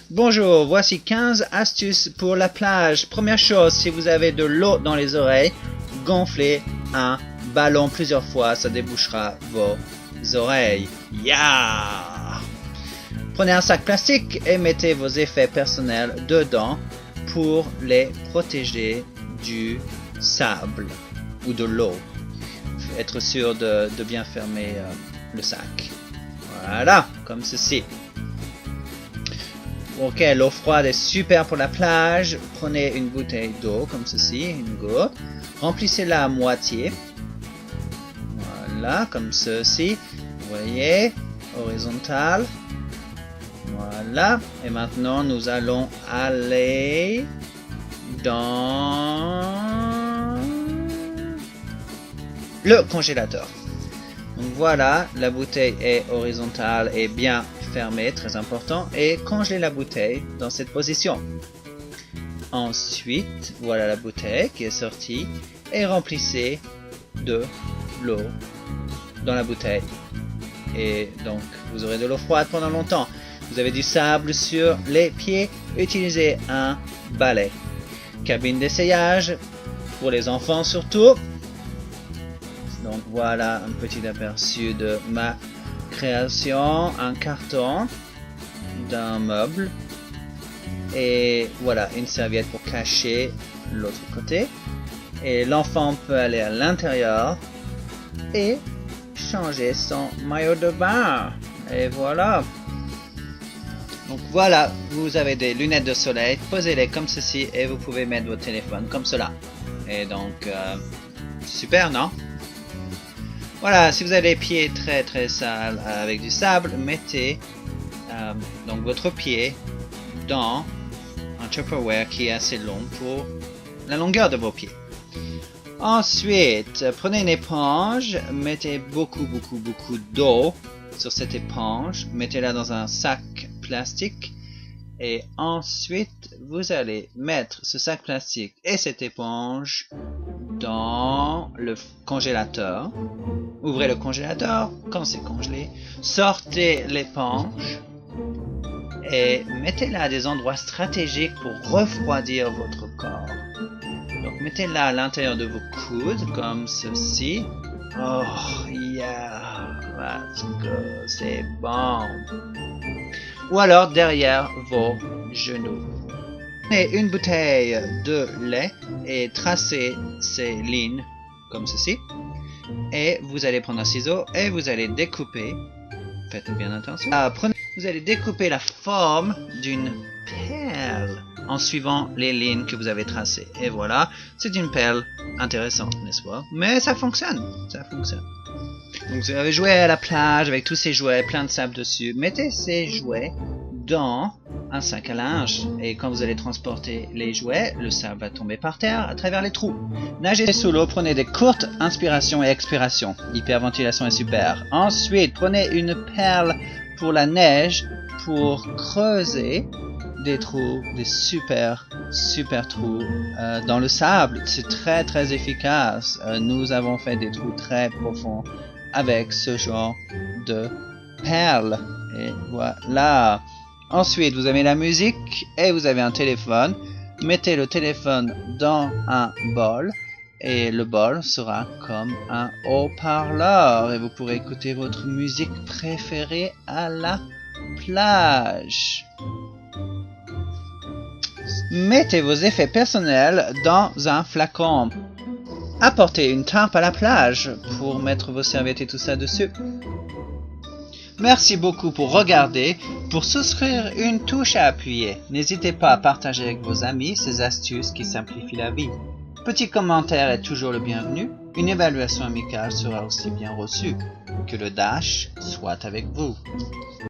Bonjour, voici 15 astuces pour la plage. Première chose, si vous avez de l'eau dans les oreilles, gonflez un ballon plusieurs fois, ça débouchera vos oreilles. Yeah! Prenez un sac plastique et mettez vos effets personnels dedans pour les protéger du sable ou de l'eau. Être sûr de bien fermer le sac. Voilà, comme ceci. Ok, l'eau froide est super pour la plage. Prenez une bouteille d'eau comme ceci, une gourde. Remplissez-la à moitié. Voilà, comme ceci. Vous voyez, horizontal. Voilà. Et maintenant, nous allons aller dans le congélateur. Donc voilà, la bouteille est horizontale et bien fermée, très important, et congelez la bouteille dans cette position. Ensuite, voilà la bouteille qui est sortie et remplissez de l'eau dans la bouteille. Et donc, vous aurez de l'eau froide pendant longtemps. Vous avez du sable sur les pieds, utilisez un balai. Cabine d'essayage, pour les enfants surtout. Donc voilà un petit aperçu de ma création, un carton d'un meuble et voilà une serviette pour cacher l'autre côté et l'enfant peut aller à l'intérieur et changer son maillot de bain et voilà. Donc voilà, vous avez des lunettes de soleil, posez-les comme ceci et vous pouvez mettre votre téléphone comme cela et donc super, non? Voilà, si vous avez les pieds très sales avec du sable, mettez donc votre pied dans un Tupperware qui est assez long pour la longueur de vos pieds. Ensuite, prenez une éponge, mettez beaucoup d'eau sur cette éponge, mettez-la dans un sac plastique et ensuite vous allez mettre ce sac plastique et cette éponge dans le congélateur. Ouvrez le congélateur quand c'est congelé, sortez l'éponge et mettez-la à des endroits stratégiques pour refroidir votre corps. Donc mettez-la à l'intérieur de vos coudes comme ceci. Oh yeah, let's go, c'est bon. Ou alors derrière vos genoux. Prenez une bouteille de lait et tracez ces lignes comme ceci. Et vous allez prendre un ciseau et vous allez découper. Faites bien attention. Vous allez découper la forme d'une perle en suivant les lignes que vous avez tracées. Et voilà, c'est une perle intéressante, n'est-ce pas? Mais ça fonctionne, ça fonctionne. Donc vous avez joué à la plage avec tous ces jouets, plein de sable dessus. Mettez ces jouets dans un sac à linge et quand vous allez transporter les jouets, le sable va tomber par terre à travers les trous. Nagez sous l'eau, prenez des courtes inspirations et expirations. Hyperventilation est super. Ensuite, prenez une perle pour la neige pour creuser des trous, des super trous dans le sable. C'est très efficace. Nous avons fait des trous très profonds avec ce genre de perles. Et voilà. Ensuite, vous avez la musique et vous avez un téléphone. Mettez le téléphone dans un bol et le bol sera comme un haut-parleur et vous pourrez écouter votre musique préférée à la plage. Mettez vos effets personnels dans un flacon. Apportez une tarpe à la plage pour mettre vos serviettes et tout ça dessus. Merci beaucoup pour regarder. Pour souscrire, une touche à appuyer. N'hésitez pas à partager avec vos amis ces astuces qui simplifient la vie. Petit commentaire est toujours le bienvenu. Une évaluation amicale sera aussi bien reçue. Que le Dash soit avec vous.